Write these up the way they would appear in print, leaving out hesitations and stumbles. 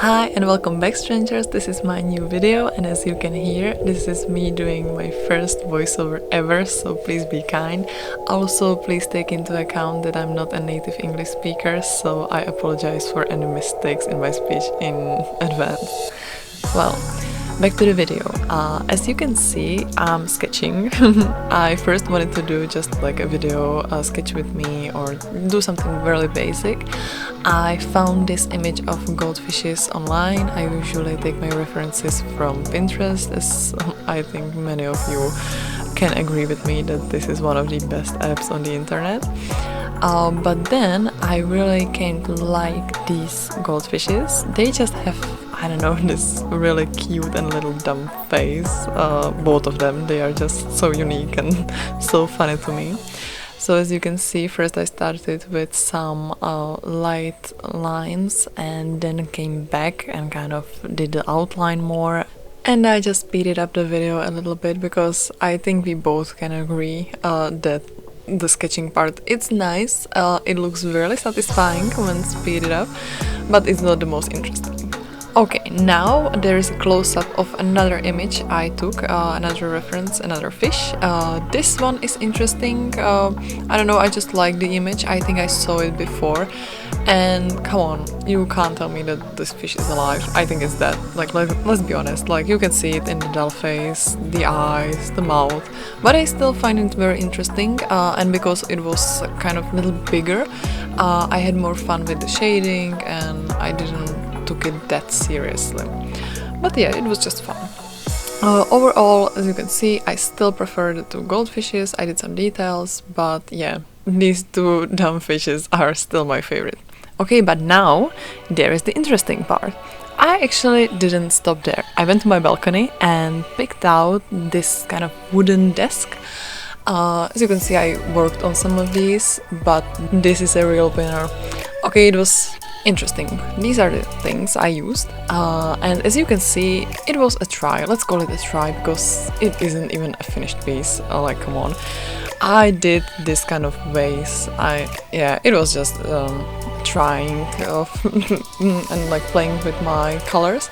Hi and welcome back, strangers. This is my new video, and as you can hear, this is me doing my first voiceover ever, so please be kind. Also, please take into account that I'm not a native English speaker, so I apologize for any mistakes in my speech in advance. Well, back to the video. As you can see, I'm sketching. I first wanted to do just like a video sketch with me or do something really basic. I found this image of goldfishes online. I usually take my references from Pinterest, as I think many of you can agree with me that this is one of the best apps on the internet. But then I really came to like these goldfishes. They just have, I don't know, this really cute and little dumb face. Both of them, they are just so unique and so funny to me. So as you can see, first I started with some light lines and then came back and kind of did the outline more. And I just speeded up the video a little bit because I think we both can agree that the sketching part, it's nice, it looks really satisfying when speeded up, but it's not the most interesting. Okay, now there is a close-up of another image I took, another reference, another fish. This one is interesting. I don't know, I just like the image. I think I saw it before. And come on, you can't tell me that this fish is alive. I think it's dead. Like, let's be honest, like you can see it in the dull face, the eyes, the mouth. But I still find it very interesting, and because it was kind of a little bigger, I had more fun with the shading and I didn't took it that seriously. But yeah, it was just fun. Overall, as you can see, I still prefer the two goldfishes. I did some details, but yeah, these two dumb fishes are still my favorite. Okay, but now there is the interesting part. I actually didn't stop there. I went to my balcony and picked out this kind of wooden desk. As you can see, I worked on some of these, but this is a real winner. Okay, it was interesting. These are the things I used, and as you can see, it was a try. Let's call it a try because it isn't even a finished piece. Like, come on. I did this kind of vase. It was just trying and like playing with my colors.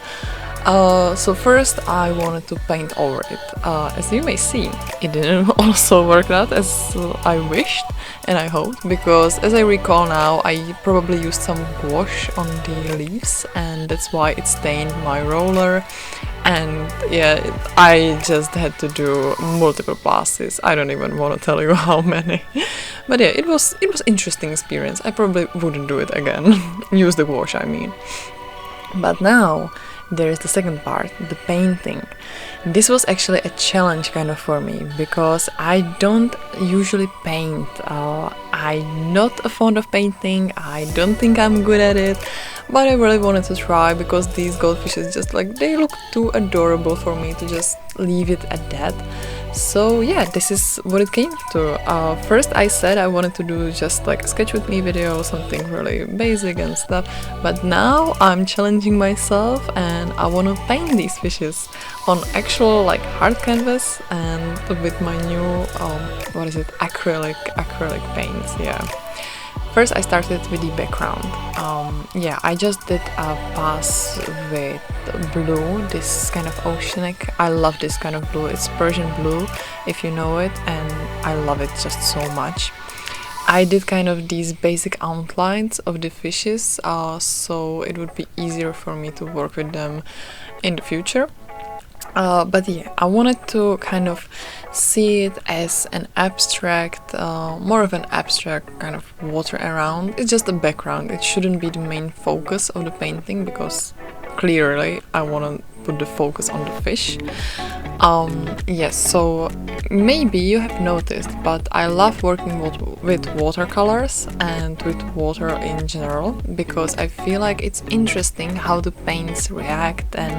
So first I wanted to paint over it. As you may see, it didn't also work out as I wished and I hoped, because as I recall now, I probably used some gouache on the leaves and that's why it stained my roller. And yeah, I just had to do multiple passes. I don't even want to tell you how many. But yeah, it was interesting experience. I probably wouldn't do it again. Use the gouache, I mean. But now there is the second part, the painting. This was actually a challenge kind of for me because I don't usually paint. I'm not a fond of painting. I don't think I'm good at it, but I really wanted to try because these goldfishes just like, they look too adorable for me to just leave it at that. So yeah, this is what it came to. First I said I wanted to do just like a sketch with me video, something really basic and stuff, but now I'm challenging myself and I want to paint these fishes on actual like hard canvas and with my new acrylic paints. Yeah. First I started with the background. I just did a pass with blue, this kind of oceanic. I love this kind of blue. It's Persian blue, if you know it, and I love it just so much. I did kind of these basic outlines of the fishes, so it would be easier for me to work with them in the future. But yeah, I wanted to kind of see it as an abstract, more of an abstract kind of water around. It's just a background. It shouldn't be the main focus of the painting because clearly I want to put the focus on the fish. Yes, so maybe you have noticed, but I love working with watercolors and with water in general because I feel like it's interesting how the paints react and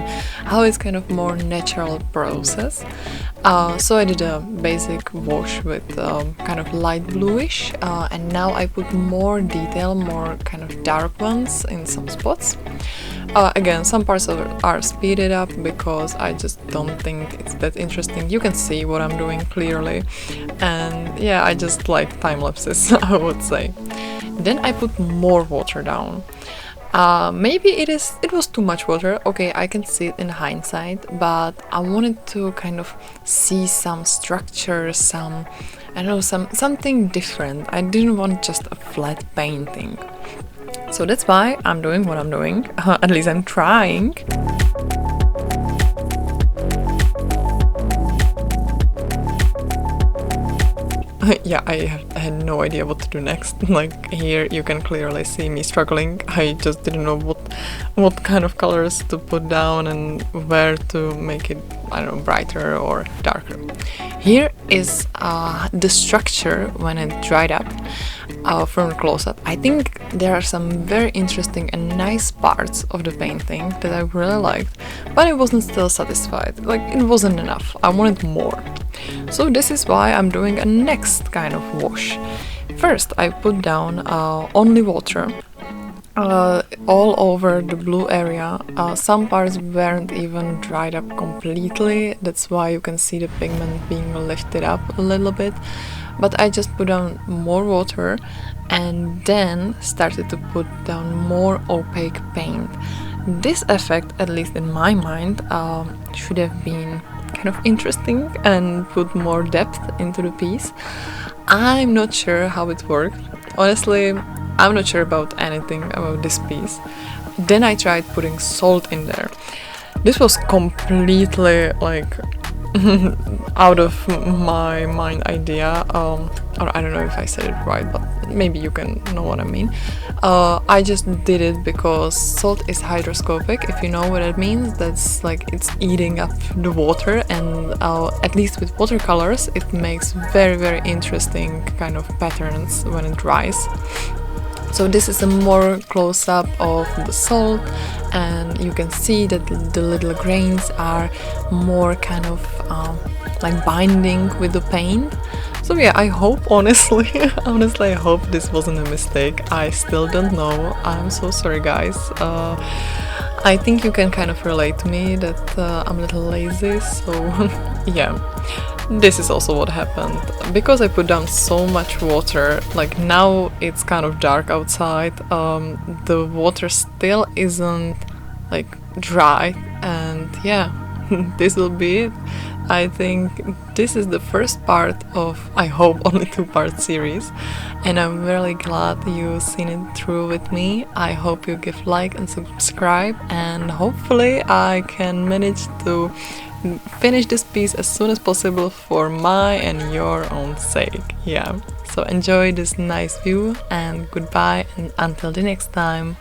how it's kind of more natural process. So I did a basic wash with kind of light bluish, and now I put more detail, more kind of dark ones in some spots. Again, some parts of it are speeded up because I just don't think it's that interesting. You can see what I'm doing clearly, and yeah, I just like time lapses, I would say. Then I put more water down. Maybe it was too much water. Okay, I can see it in hindsight, but I wanted to kind of see some structure, some, I don't know, something different. I didn't want just a flat painting. So that's why I'm doing what I'm doing. At least I'm trying. Yeah, I had no idea what to do next. Like here you can clearly see me struggling. I just didn't know what kind of colors to put down and where to make it, I don't know, brighter or darker. Here is the structure when it dried up from the close-up. I think there are some very interesting and nice parts of the painting that I really liked, but I wasn't still satisfied. Like, it wasn't enough. I wanted more. So this is why I'm doing a next kind of wash. First, I put down only water all over the blue area. Some parts weren't even dried up completely. That's why you can see the pigment being lifted up a little bit. But I just put down more water and then started to put down more opaque paint. This effect, at least in my mind, should have been kind of interesting and put more depth into the piece. I'm not sure how it worked. Honestly, I'm not sure about anything about this piece. Then I tried putting salt in there. This was completely like out of my mind idea, or I don't know if I said it right, but maybe you can know what I mean. I just did it because salt is hygroscopic. If you know what it means, that's like it's eating up the water, and at least with watercolors it makes very, very interesting kind of patterns when it dries. So this is a more close-up of the salt, and you can see that the little grains are more kind of like binding with the paint. So yeah, I hope, honestly I hope this wasn't a mistake. I still don't know. I'm so sorry, guys. I think you can kind of relate to me that I'm a little lazy, so yeah. This is also what happened. Because I put down so much water, like now it's kind of dark outside, the water still isn't like dry, and yeah, this will be it. I think this is the first part of, I hope, only 2-part series, and I'm really glad you've seen it through with me. I hope you give like and subscribe, and hopefully I can manage to finish this piece as soon as possible for my and your own sake. Yeah, so enjoy this nice view, and goodbye, and until the next time.